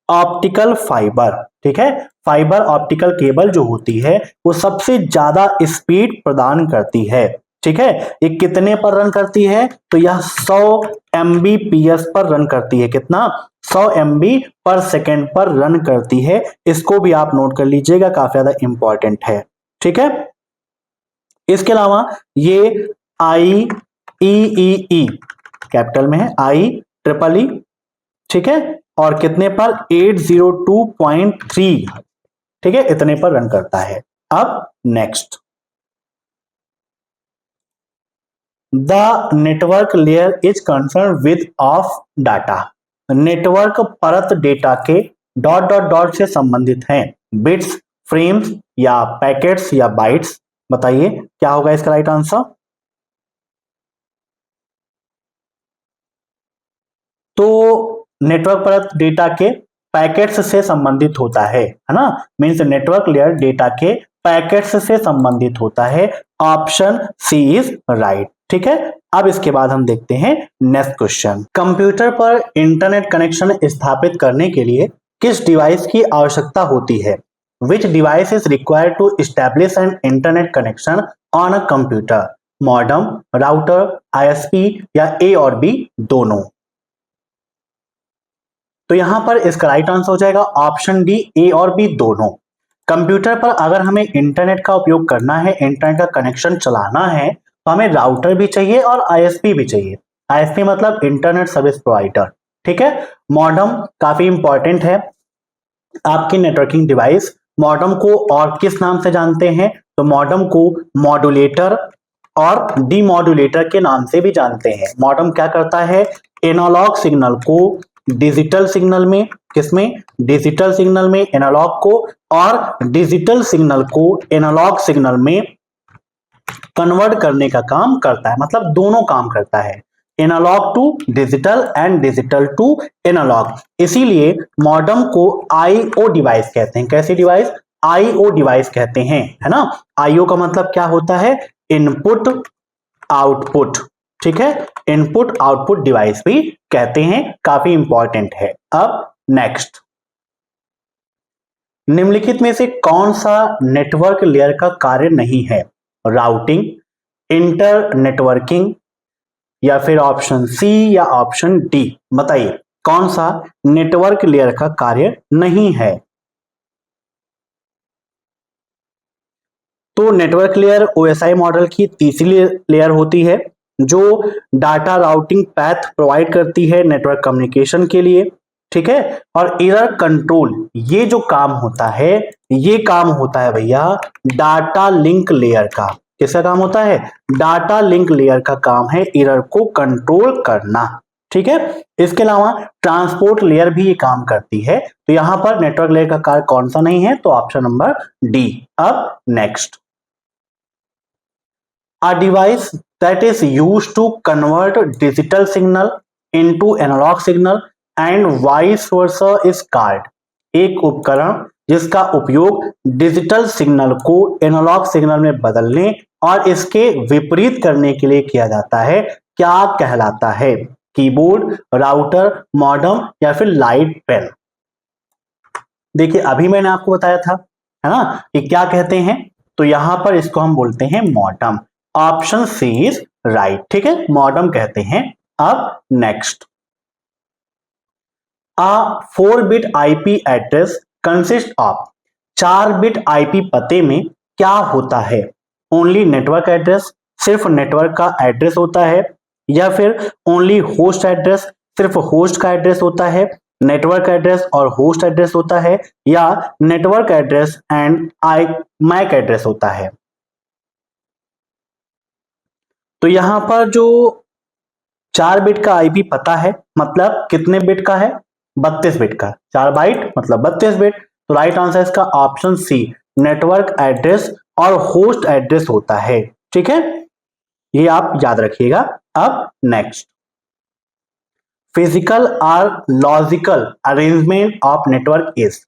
ऑप्टिकल फाइबर। ठीक है, फाइबर ऑप्टिकल केबल जो होती है वो सबसे ज्यादा स्पीड प्रदान करती है। ठीक है, ये कितने पर रन करती है, तो यह 100 Mbps पर रन करती है। कितना, 100 MB पर सेकेंड पर रन करती है। इसको भी आप नोट कर लीजिएगा, काफी ज्यादा इंपॉर्टेंट है। ठीक है, इसके अलावा ये IEEE कैपिटल में है, IEEE। ठीक है, और कितने पर, 802.3। ठीक है, इतने पर रन करता है। अब next, the network layer is concern with of data. Network परत डेटा के डॉट डॉट डॉट से संबंधित हैं, बिट्स, फ्रेम्स या पैकेट्स या बाइट्स। बताइए क्या होगा इसका राइट आंसर। तो नेटवर्क परत डेटा के पैकेट्स से संबंधित होता है ना, मींस नेटवर्क लेयर डेटा के पैकेट्स से संबंधित होता है। Option C is right. ठीक है, अब इसके बाद हम देखते हैं नेक्स्ट क्वेश्चन। कंप्यूटर पर इंटरनेट कनेक्शन स्थापित करने के लिए किस डिवाइस की आवश्यकता होती है, which device is required to establish an internet connection on a computer, modem, router, ISP या ए और बी दोनों। तो यहां पर इसका राइट आंसर हो जाएगा ऑप्शन डी, ए और बी दोनों। कंप्यूटर पर अगर हमें इंटरनेट का उपयोग करना है, इंटरनेट का कनेक्शन चलाना है, तो हमें राउटर भी चाहिए और आईएसपी भी चाहिए। आईएसपी मतलब इंटरनेट सर्विस प्रोवाइडर, ठीक है। मॉडेम काफी इंपॉर्टेंट है आपकी नेटवर्किंग डिवाइस। मॉडेम को और किस नाम से जानते हैं, तो मॉडेम को मॉड्यूलेटर और डीमॉड्यूलेटर के नाम से भी जानते हैं। मॉडेम क्या करता है, एनालॉग सिग्नल को डिजिटल सिग्नल में, किसमें, डिजिटल सिग्नल में एनालॉग को, और डिजिटल सिग्नल को एनालॉग सिग्नल में कन्वर्ट करने का काम करता है, मतलब दोनों काम करता है, analog to digital and digital to analog. इसीलिए मॉडेम को आईओ डिवाइस कहते हैं। कैसी डिवाइस, आईओ डिवाइस कहते हैं, है ना। आईओ का मतलब क्या होता है, इनपुट आउटपुट, ठीक है, इनपुट आउटपुट डिवाइस भी कहते हैं, काफी इंपॉर्टेंट है। अब नेक्स्ट, निम्नलिखित में से कौन सा नेटवर्क लेयर का कार्य नहीं है, राउटिंग, इंटर नेटवर्किंग, या फिर ऑप्शन सी या ऑप्शन डी, बताइए कौन सा नेटवर्क लेयर का कार्य नहीं है। तो नेटवर्क लेयर ओएसआई मॉडल की तीसरी लेयर होती है, जो डाटा राउटिंग पैथ प्रोवाइड करती है नेटवर्क कम्युनिकेशन के लिए, ठीक है। और एरर कंट्रोल, ये जो काम होता है, ये काम होता है भैया डाटा लिंक लेयर का। किसका काम होता है, डाटा लिंक लेयर का काम है एरर को कंट्रोल करना, ठीक है। इसके अलावा ट्रांसपोर्ट लेयर भी ये काम करती है। तो यहां पर नेटवर्क लेयर का कार्य कौन सा नहीं है, तो ऑप्शन नंबर डी। अब next, a device that is used to convert digital signal into analog signal and vice versa is called, एक उपकरण जिसका उपयोग डिजिटल सिग्नल को एनालॉग सिग्नल में बदलने और इसके विपरीत करने के लिए किया जाता है, क्या कहलाता है, कीबोर्ड, राउटर, मॉडेम, या फिर लाइट पेन। देखिए अभी मैंने आपको बताया था, है ना, कि क्या कहते हैं, तो यहां पर इसको हम बोलते हैं modem. Option C is right, ठीक है, मॉडेम कहते हैं। अब next, a 4 bit IP address consist of, 4 bit IP पते में क्या होता है, ओनली नेटवर्क एड्रेस, सिर्फ नेटवर्क का एड्रेस होता है, या फिर ओनली होस्ट एड्रेस, सिर्फ होस्ट का एड्रेस होता है, नेटवर्क एड्रेस और होस्ट एड्रेस होता है, या network address and mac address होता है। तो यहां पर जो 4 बिट का आईपी पता है, मतलब कितने बिट का है, 32 बिट का, 4 बाइट मतलब 32 बिट। तो राइट आंसर इसका ऑप्शन सी, नेटवर्क एड्रेस और होस्ट एड्रेस होता है, ठीक है, ये आप याद रखिएगा। अब नेक्स्ट, फिजिकल और logical arrangement of network is,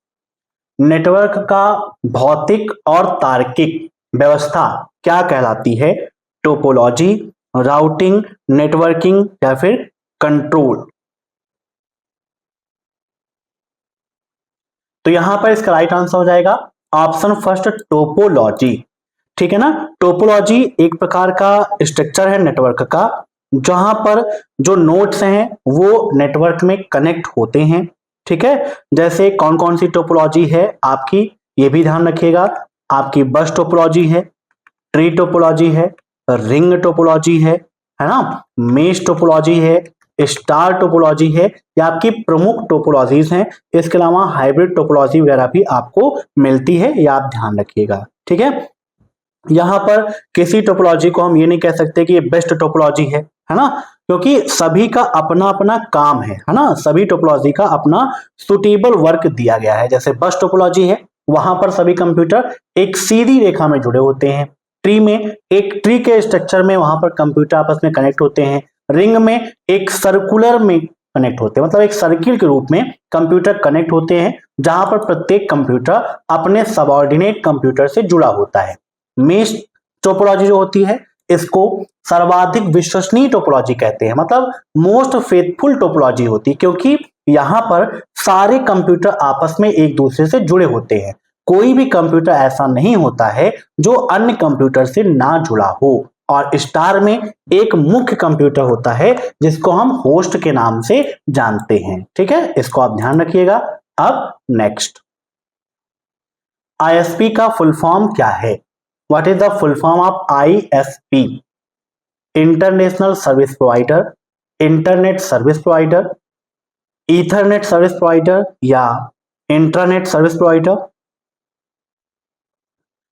network का भौतिक और तार्किक व्यवस्था क्या कहलाती है, टोपोलॉजी, राउटिंग, नेटवर्किंग, या फिर कंट्रोल। तो यहां पर इसका राइट आंसर हो जाएगा ऑप्शन फर्स्ट, टोपोलॉजी, ठीक है ना। टोपोलॉजी एक प्रकार का स्ट्रक्चर है नेटवर्क का, जहां पर जो नोड्स हैं वो नेटवर्क में कनेक्ट होते हैं, ठीक है। जैसे कौन कौन सी टोपोलॉजी है आपकी, ये भी ध्यान रखिएगा, आपकी बस टोपोलॉजी है, ट्री टोपोलॉजी है, रिंग टोपोलॉजी है ना, मेश टोपोलॉजी है, स्टार टोपोलॉजी है, या आपकी प्रमुख टोपोलॉजीज हैं। इसके अलावा हाइब्रिड टोपोलॉजी वगैरह भी आपको मिलती है, या आप ध्यान रखिएगा, ठीक है। यहां पर किसी टोपोलॉजी को हम ये नहीं कह सकते कि ये बेस्ट टोपोलॉजी है ना, क्योंकि सभी का अपना अपना काम है ना, सभी टोपोलॉजी का अपना सुटेबल वर्क दिया गया है। जैसे बस टोपोलॉजी है, वहां पर सभी कंप्यूटर एक सीधी रेखा में जुड़े होते हैं। ट्री में, एक ट्री के स्ट्रक्चर में वहां पर कंप्यूटर आपस में कनेक्ट होते हैं। रिंग में एक सर्कुलर में कनेक्ट होते हैं, मतलब एक सर्किल के रूप में कंप्यूटर कनेक्ट होते हैं, जहां पर प्रत्येक कंप्यूटर अपने सबऑर्डिनेट कंप्यूटर से जुड़ा होता है। मेश टोपोलॉजी जो होती है, इसको सर्वाधिक विश्वसनीय टोपोलॉजी कहते हैं, मतलब मोस्ट फेथफुल टोपोलॉजी होती है, क्योंकि यहां पर सारे कंप्यूटर आपस में एक दूसरे से जुड़े होते हैं। कोई भी कंप्यूटर ऐसा नहीं होता है जो अन्य कंप्यूटर से ना जुड़ा हो। और स्टार में एक मुख्य कंप्यूटर होता है जिसको हम होस्ट के नाम से जानते हैं, ठीक है, इसको आप ध्यान रखिएगा। अब नेक्स्ट, आईएसपी का फुल फॉर्म क्या है? What is the full form of ISP? International service provider, internet service provider, ethernet service provider या इंट्रानेट सर्विस प्रोवाइडर?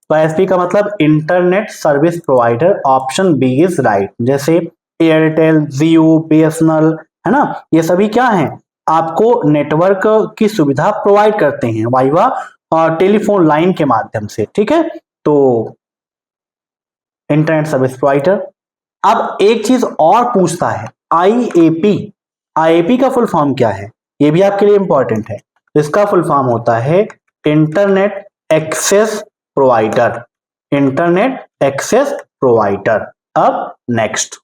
तो आईएसपी का मतलब internet service provider, option B is right. जैसे Airtel, Jio, BSNL, है ना, ये सभी क्या हैं, आपको नेटवर्क की सुविधा प्रोवाइड करते हैं वाइवा और टेलीफोन लाइन के माध्यम से, ठीक है, तो इंटरनेट सर्विस प्रोवाइडर। अब एक चीज और पूछता है, आईएपी, आईएपी का फुल फॉर्म क्या है? ये भी आपके लिए इंपॉर्टेंट है। इसका फुल फॉर्म होता है internet access provider, internet access provider. अब नेक्स्ट,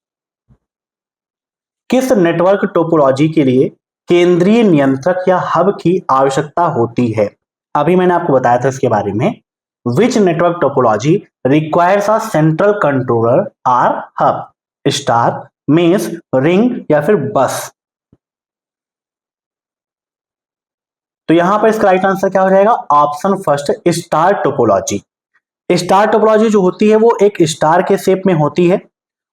किस नेटवर्क टोपोलॉजी के लिए केंद्रीय नियंत्रक या हब की आवश्यकता होती है? अभी मैंने आपको बताया था इसके बारे में। Which network topology requires a central controller or hub? Star, mesh, ring या फिर बस? तो यहां पर इसका राइट आंसर क्या हो जाएगा? Option first, star topology. Star topology जो होती है वो एक स्टार के शेप में होती है।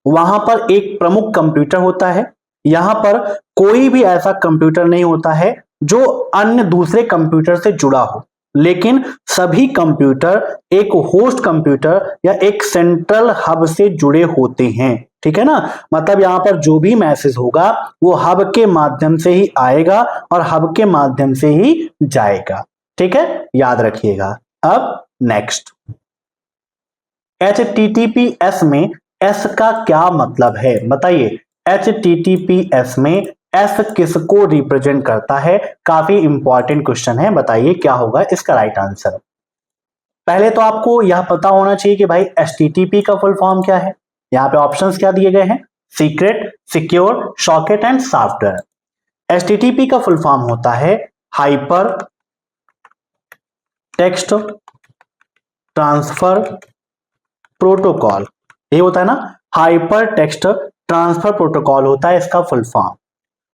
वहां पर एक प्रमुख कंप्यूटर होता है। यहां पर कोई भी ऐसा कंप्यूटर नहीं होता है जो अन्य दूसरे कंप्यूटर से जुड़ा हो, लेकिन सभी कंप्यूटर एक होस्ट कंप्यूटर या एक सेंट्रल हब से जुड़े होते हैं, ठीक है ना। मतलब यहां पर जो भी मैसेज होगा वो हब के माध्यम से ही आएगा और हब के माध्यम से ही जाएगा, ठीक है, याद रखिएगा। अब नेक्स्ट, HTTPS में S का क्या मतलब है? बताइए, HTTPS में S किसको रिप्रेजेंट करता है? काफी इंपॉर्टेंट क्वेश्चन है, बताइए क्या होगा इसका राइट आंसर। पहले तो आपको यह पता होना चाहिए कि भाई HTTP का फुल फॉर्म क्या है। यहाँ पे ऑप्शंस क्या दिए गए हैं? Secret, secure, socket and software. HTTP का फुल फॉर्म होता है हाइपर टेक्स्ट ट्रांसफर प्रोटोकॉल। ये होता है ना, हाइपर टेक्स्ट ट्रांसफर प्रोटोकॉल होता है इसका फुल फॉर्म।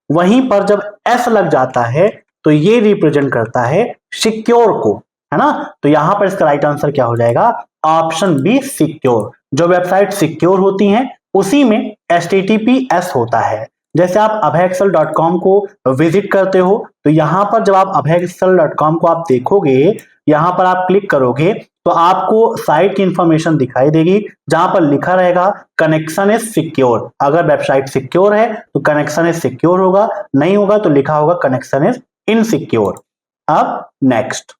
वहीं पर जब एस लग जाता है तो ये रिप्रेजेंट करता है सिक्योर को, है ना। तो यहां पर इसका राइट आंसर क्या हो जाएगा? Option B, secure. जो वेबसाइट सिक्योर होती हैं उसी में HTTPS होता है। जैसे आप abhayexcel.com को विजिट करते हो तो यहां पर जब आप abhayexcel.com को आप देखोगे, यहां पर आप क्लिक करोगे तो आपको साइट की इंफॉर्मेशन दिखाई देगी जहां पर लिखा रहेगा कनेक्शन इज सिक्योर। अगर वेबसाइट सिक्योर है तो कनेक्शन इज सिक्योर होगा, नहीं होगा तो लिखा होगा कनेक्शन इज इनसिक्योर। अब next,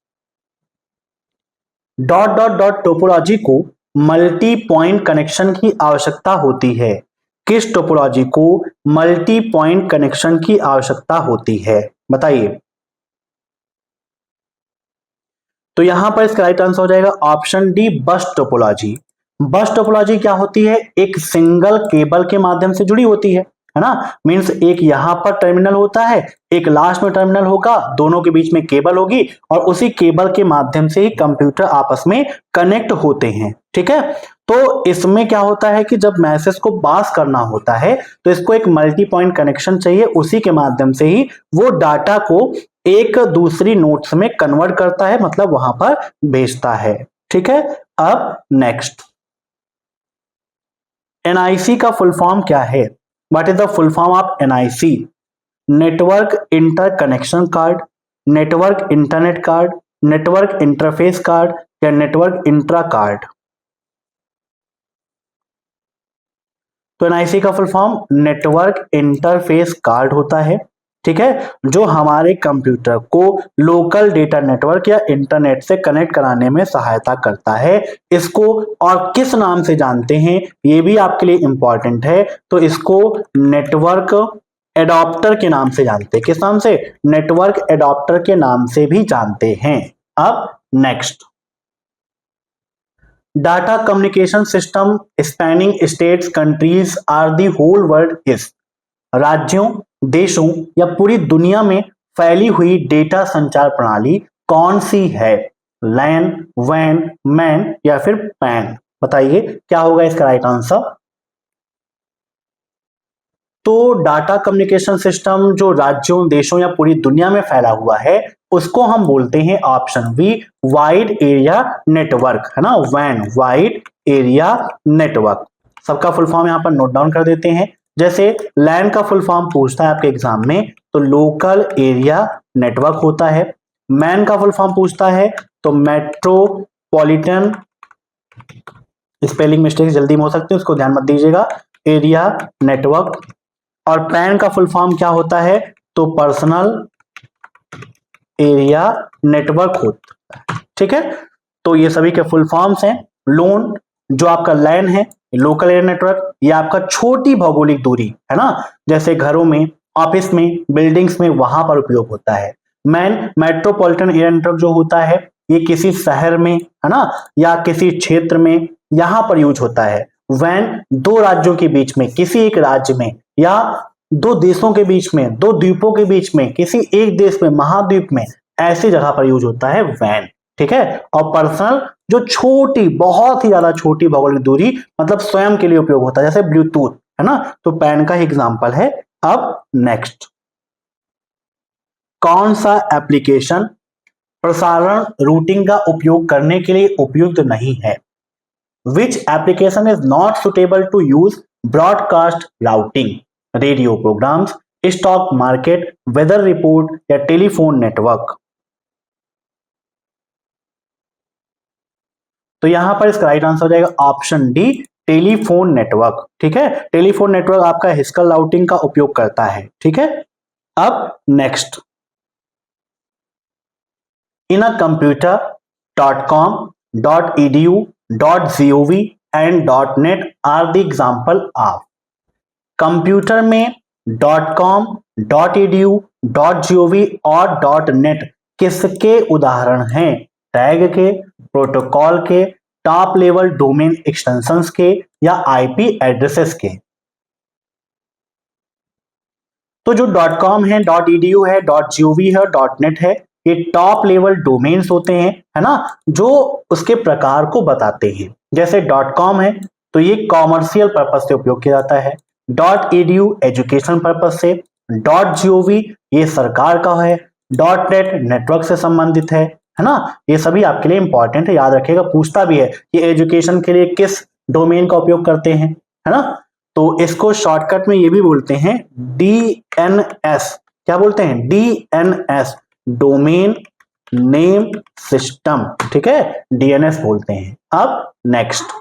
dot dot dot topology को मल्टी पॉइंट कनेक्शन की आवश्यकता होती है। किस टोपोलॉजी को मल्टी पॉइंट कनेक्शन की आवश्यकता होती है? बताइए। तो यहां पर इसका राइट आंसर हो जाएगा ऑप्शन डी, बस टोपोलॉजी। बस टोपोलॉजी क्या होती है? एक सिंगल केबल के माध्यम से जुड़ी होती है ना। मींस एक यहां पर टर्मिनल होता है, एक लास्ट में टर्मिनल होगा, दोनों के बीच में केबल होगी और उसी केबल के माध्यम से ही कंप्यूटर आपस में कनेक्ट होते हैं, ठीक है। तो इसमें क्या होता है कि जब मैसेज को पास करना होता है तो इसको एक मल्टी पॉइंट कनेक्शन चाहिए, उसी के माध्यम से ही वो डाटा को एक दूसरी नोट्स में कन्वर्ट करता है, मतलब वहां पर भेजता है, ठीक है। अब नेक्स्ट, एनआईसी का फुल फॉर्म क्या है? What is the full form of NIC? Network interconnection card, network internet card, network interface card या नेटवर्क इंट्रा कार्ड? तो एनआईसी का full form network interface card होता है, ठीक है, जो हमारे कंप्यूटर को लोकल डेटा नेटवर्क या इंटरनेट से कनेक्ट कराने में सहायता करता है। इसको और किस नाम से जानते हैं ये भी आपके लिए इंपॉर्टेंट है। तो इसको नेटवर्क एडॉप्टर के नाम से जानते हैं। किस नाम से? नेटवर्क एडॉप्टर के नाम से भी जानते हैं। अब next, data communication system spanning states countries are the whole world is. राज्यों, देशों या पूरी दुनिया में फैली हुई डेटा संचार प्रणाली कौन सी है? लैन, वैन, मैन या फिर पैन? बताइए क्या होगा इसका राइट आंसर। तो डाटा कम्युनिकेशन सिस्टम जो राज्यों, देशों या पूरी दुनिया में फैला हुआ है उसको हम बोलते हैं option B wide area network, है ना, वैन, वाइड एरिया नेटवर्क। सबका फुल फॉर्म यहां पर नोट डाउन कर देते हैं। जैसे लैन का फुल फॉर्म पूछता है आपके एग्जाम में तो लोकल एरिया नेटवर्क होता है। मैन का फुल फॉर्म पूछता है तो मेट्रोपॉलिटन, स्पेलिंग मिस्टेक जल्दी में हो सकती है, उसको ध्यान मत दीजिएगा, एरिया नेटवर्क। और पैन का फुल फॉर्म क्या होता है तो पर्सनल एरिया नेटवर्क होता है। ठीक है, तो ये सभी के फुल फॉर्म्स हैं। लोन जो आपका लैन है, लोकल एरिया नेटवर्क, ये आपका छोटी भौगोलिक दूरी है ना, जैसे घरों में, ऑफिस में, बिल्डिंग्स में, वहां पर उपयोग होता है। मैन मेट्रोपॉलिटन एरिया नेटवर्क जो होता है ये किसी शहर में, है ना, या किसी क्षेत्र में, यहां पर यूज होता है। वैन दो राज्यों के बीच में, किसी एक राज्य में, या दो देशों के बीच में, दो द्वीपों के बीच में, किसी एक देश में, महाद्वीप में, ऐसी जगह पर यूज होता है वैन। ठीक है, और पर्सनल जो छोटी, बहुत ही ज्यादा छोटी भौगोलिक दूरी, मतलब स्वयं के लिए उपयोग होता है, जैसे ब्लूटूथ, है ना, तो पैन का ही एग्जांपल है। अब नेक्स्ट, कौन सा एप्लीकेशन प्रसारण रूटिंग का उपयोग करने के लिए उपयुक्त नहीं है? Which application is not suitable to use broadcast routing? Radio programs, stock market, weather report या टेलीफोन नेटवर्क? तो यहां पर इसका राइट आंसर हो जाएगा ऑप्शन डी, टेलीफोन नेटवर्क। ठीक है, टेलीफोन नेटवर्क आपका हिस्कल राउटिंग का उपयोग करता है। ठीक है, अब next, in a computer .com, .edu, .gov and .net are the example of. Computer में .com, .edu, .gov और .net किसके उदाहरण हैं? टैग के, प्रोटोकॉल के, टॉप लेवल डोमेन एक्सटेंशंस के, या आईपी एड्रेसेस के? तो जो .com है, .edu है, .gov है, .net है, ये टॉप लेवल डोमेन्स होते हैं, है ना, जो उसके प्रकार को बताते हैं। जैसे .com है तो ये कॉमर्शियल पर्पस से उपयोग किया जाता है, .edu एजुकेशन पर्पस से, .gov ये सरकार का है, .net नेटवर्क से संबंधित है ना। ये सभी आपके लिए इंपॉर्टेंट है, याद रखिएगा, पूछता भी है ये एजुकेशन के लिए किस डोमेन का उपयोग करते हैं, है ना। तो इसको शॉर्टकट में ये भी बोलते हैं DNS। क्या बोलते हैं? DNS, domain name system. ठीक है, DNS बोलते हैं। अब next,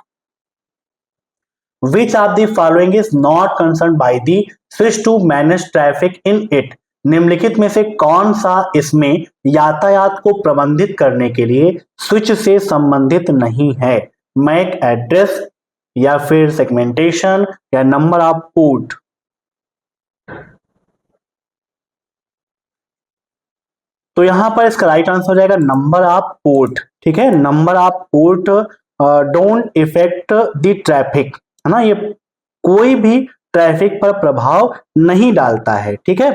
which of the following is not concern by the switch to manage traffic in it? निम्नलिखित में से कौन सा इसमें यातायात को प्रबंधित करने के लिए स्विच से संबंधित नहीं है? मैक एड्रेस, या फिर सेगमेंटेशन, या नंबर ऑफ पोर्ट? तो यहां पर इसका राइट आंसर हो जाएगा नंबर ऑफ पोर्ट। ठीक है, number of port don't effect the traffic, है ना, ये कोई भी ट्रैफिक पर प्रभाव नहीं डालता है। ठीक है,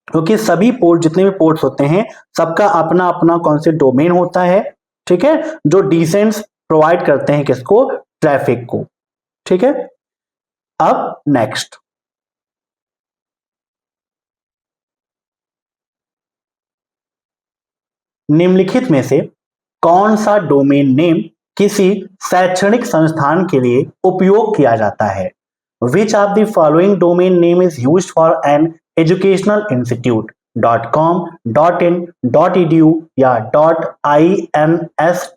क्योंकि सभी पोर्ट, जितने भी पोर्ट्स होते हैं, सबका अपना अपना कौन से डोमेन होता है। ठीक है, जो डिसेंट्स प्रोवाइड करते हैं किसको? ट्रैफिक को। ठीक है, अब नेक्स्ट, निम्नलिखित में से कौन सा डोमेन नेम किसी शैक्षणिक संस्थान के लिए उपयोग किया जाता है? Which of the following domain name is used for an educational institute? .com, .in, .edu या .inst?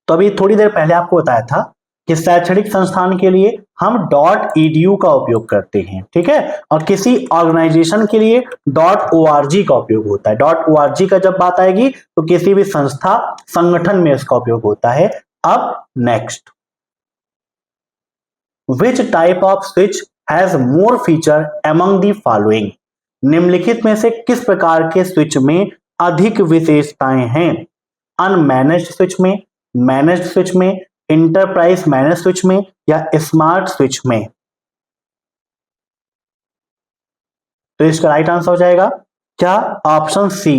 तो अभी थोड़ी देर पहले आपको बताया था कि शैक्षणिक संस्थान के लिए हम .edu का उपयोग करते हैं। ठीक है, और किसी ऑर्गेनाइजेशन के लिए .org का उपयोग होता है। .org का जब बात आएगी तो किसी भी संस्था, संगठन में इसका उपयोग होता है। अब next, which type off switch has more feature among the following? निम्नलिखित में से किस प्रकार के स्विच में अधिक विशेषताएं हैं? अनमैनेज्ड स्विच में, मैनेज्ड स्विच में, इंटरप्राइज मैनेज स्विच में, या स्मार्ट स्विच में? तो इसका राइट आंसर हो जाएगा क्या? Option C,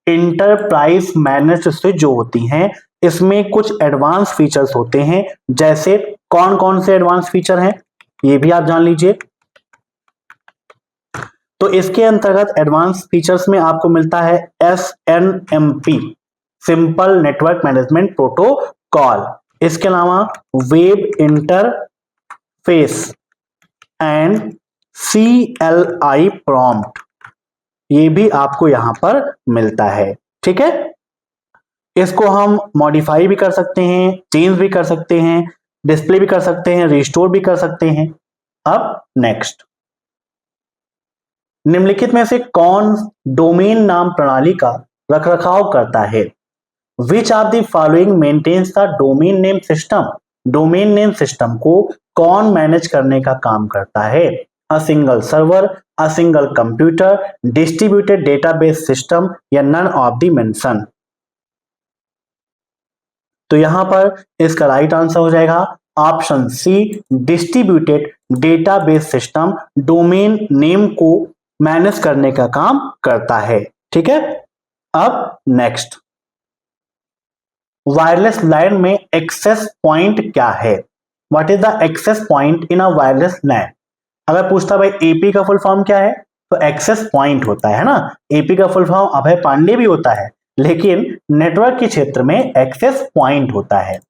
enterprise managed switch जो होती हैं इसमें कुछ एडवांस फीचर्स होते हैं। जैसे कौन कौन से एडवांस फीचर हैं ये भी आप जान लीजिए। तो इसके अंतर्गत एडवांस फीचर्स में आपको मिलता है SNMP, simple network management protocol. इसके अलावा web interface and CLI prompt, ये भी आपको यहां पर मिलता है। ठीक है, इसको हम मॉडिफाई भी कर सकते हैं, चेंज भी कर सकते हैं, डिस्प्ले भी कर सकते हैं, रिस्टोर भी कर सकते हैं। अब नेक्स्ट, निम्नलिखित में से कौन डोमेन नाम प्रणाली का रखरखाव करता है? Which of the following maintains the domain name system? Domain name system को कौन मैनेज करने का काम करता है? A single server, a single computer, distributed database system या नन ऑफ द मेंशन? तो यहां पर इसका राइट आंसर हो जाएगा option C, distributed database system domain name को मैनेज करने का काम करता है। ठीक है, अब नेक्स्ट, वायरलेस लैन में एक्सेस पॉइंट क्या है? What is the access point in a wireless LAN? अगर पूछता भाई एपी का फुल फॉर्म क्या है, तो एक्सेस पॉइंट होता है ना। एपी का फुल फॉर्म अभय पांडे भी होता है, लेकिन नेटवर्क के क्षेत्र में एक्सेस पॉइंट होता है।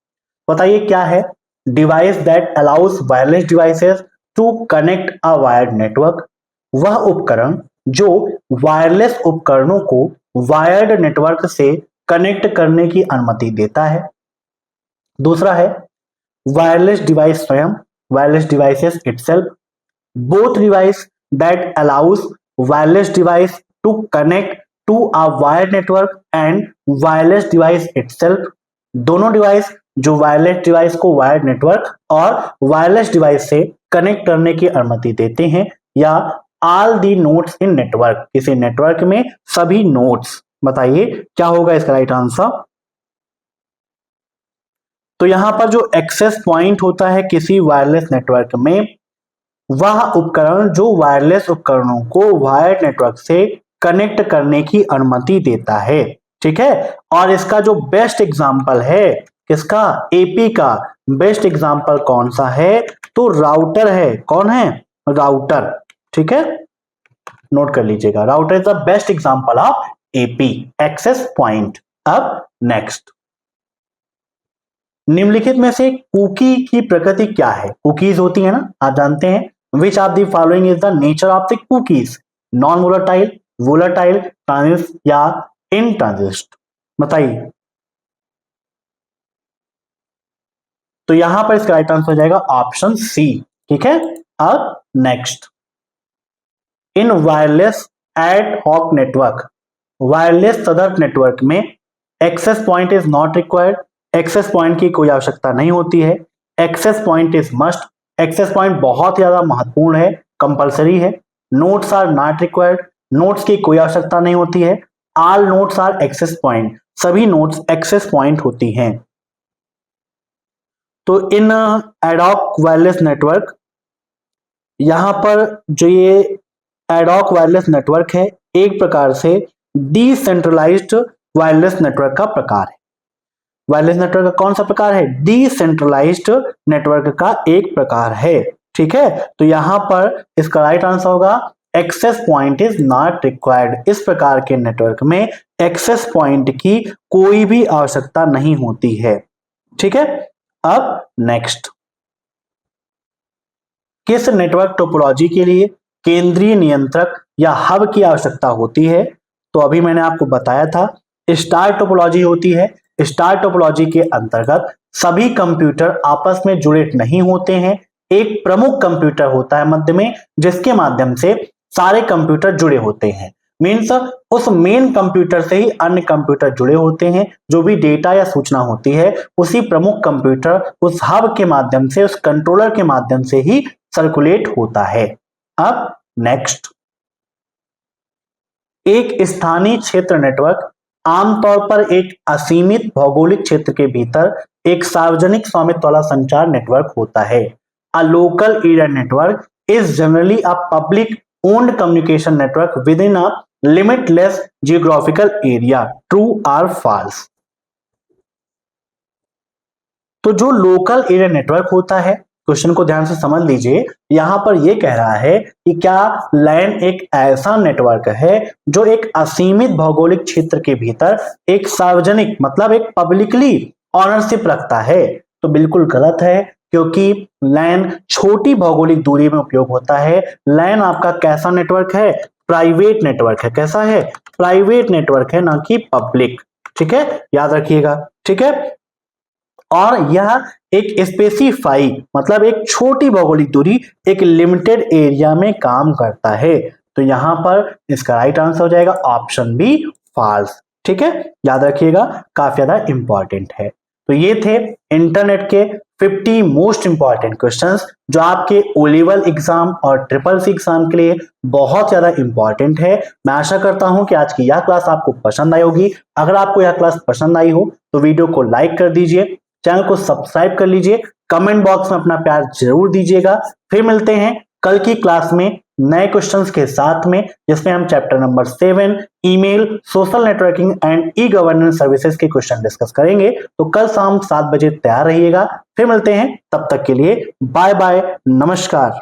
बताइए क्या है? Device that allows wireless devices to connect a wired network, वह उपकरण जो वायरलेस उपकरणों को वायर्ड नेटवर्क से कनेक्ट करने की अनुमति देता है। दूसरा है वायरलेस डिवाइस स्वयं, wireless devices itself, both device that allows wireless device to connect to a wired network and wireless device itself, दोनों डिवाइस जो वायरलेस डिवाइस को वायर्ड नेटवर्क और वायरलेस डिवाइस से कनेक्ट करने की अनुमति देते हैं, या all the nodes in network, किसी नेटवर्क में सभी नोड्स। बताइए क्या होगा इसका राइट आंसर? तो यहां पर जो एक्सेस पॉइंट होता है किसी वायरलेस नेटवर्क में, वह उपकरण जो वायरलेस उपकरणों को वायर्ड नेटवर्क से कनेक्ट करने की अनुमति देता है। ठीक है, और इसका जो बेस्ट एग्जांपल है किसका? एपी का बेस्ट एग्जांपल कौन सा है? तो राउटर है। कौन है? राउटर। ठीक है, नोट कर लीजिएगा, router is the best example of AP, access point. अब नेक्स्ट, निम्नलिखित में से कुकी की प्रकृति क्या है? कुकीज होती है ना, आप जानते हैं। Which of the following is the nature of the cookies? Non volatile, volatile, transient या इनट्रांजिस्ट? बताइए। तो यहां पर इसका राइट आंसर हो जाएगा ऑप्शन सी। ठीक है, अब next, in wireless ad hoc network, wireless तदर्थ नेटवर्क में access point is not required, access point की कोई आवश्यकता नहीं होती है। Access point is must, access point बहुत ज्यादा महत्वपूर्ण है, कंपलसरी है। Nodes are not required, nodes की कोई आवश्यकता नहीं होती है। All nodes are access point, सभी नोट्स एक्सेस पॉइंट होती हैं। तो इन एडॉक वायरलेस नेटवर्क, यहां पर जो ये एडॉक वायरलेस नेटवर्क है, एक प्रकार से डिसेंट्रलाइज्ड वायरलेस नेटवर्क का प्रकार है। वायरलेस नेटवर्क का कौन सा प्रकार है? डिसेंट्रलाइज्ड नेटवर्क का एक प्रकार है। ठीक है, तो यहां पर इसका राइट आंसर होगा access point is not required. इस प्रकार के नेटवर्क में एक्सेस पॉइंट की कोई भी आवश्यकता नहीं होती है। ठीक है, अब नेक्स्ट, किस नेटवर्क टोपोलॉजी के लिए केंद्रीय नियंत्रक या हब की आवश्यकता होती है? तो अभी मैंने आपको बताया था, स्टार टोपोलॉजी होती है। स्टार टोपोलॉजी के अंतर्गत सभी कंप्यूटर आपस में जुड़े नहीं होते हैं, एक प्रमुख कंप्यूटर होता है मध्य में, जिसके माध्यम से सारे कंप्यूटर जुड़े होते हैं। मीन्स उस मेन कंप्यूटर से ही अन्य कंप्यूटर जुड़े होते हैं, जो भी डेटा या सूचना होती है उसी प्रमुख कंप्यूटर, उस हब के माध्यम से, उस कंट्रोलर के माध्यम से ही सर्कुलेट होता है। अब नेक्स्ट, एक स्थानीय क्षेत्र नेटवर्क आमतौर पर एक असीमित भौगोलिक क्षेत्र के भीतर एक सार्वजनिक स्वामित्व वाला संचार नेटवर्क होता है। A local area network is generally a public owned communication network with in a limitless geographical area. True और फॉल्स? तो जो लोकल एरिया नेटवर्क होता है, क्वेश्चन को ध्यान से समझ लीजिए। यहां पर यह कह रहा है कि क्या लैन एक ऐसा नेटवर्क है जो एक असीमित भौगोलिक क्षेत्र के भीतर एक सार्वजनिक मतलब एक पब्लिकली ऑनरशिप रखता है? तो बिल्कुल गलत है, क्योंकि लैन छोटी भौगोलिक दूरी में उपयोग होता है। लैन आपका कैसा नेटवर्क है? प्राइवेट नेटवर्क है। कैसा है? प्राइवेट नेटवर्क है, ना कि पब्लिक। ठीक है, याद रखिएगा। ठीक है, और यह एक स्पेसिफाई मतलब एक छोटी भौगोलिक दूरी एक लिमिटेड एरिया में काम करता है। तो यहां पर इसका राइट आंसर हो जाएगा ऑप्शन बी, फॉल्स। ठीक है, याद रखिएगा, काफी ज्यादा इंपॉर्टेंट है। तो ये थे इंटरनेट के 50 मोस्ट इंपॉर्टेंट क्वेश्चंस जो आपके ओ लेवल एग्जाम और ट्रिपल सी एग्जाम के लिए बहुत ज्यादा इंपॉर्टेंट है। मैं आशा करता हूं कि आज की यह क्लास आपको पसंद आई होगी। अगर आपको यह क्लास पसंद आई हो तो वीडियो को लाइक कर दीजिए, चैनल को सब्सक्राइब कर लीजिए, कमेंट बॉक्स में अपना प्यार जरूर दीजिएगा। फिर मिलते हैं कल की क्लास में नए क्वेश्चंस के साथ में, जिसमें हम chapter number 7 email, social networking and e governance services के क्वेश्चन डिस्कस करेंगे। तो कल शाम 7 बजे तैयार रहिएगा। फिर मिलते हैं, तब तक के लिए बाय बाय, नमस्कार।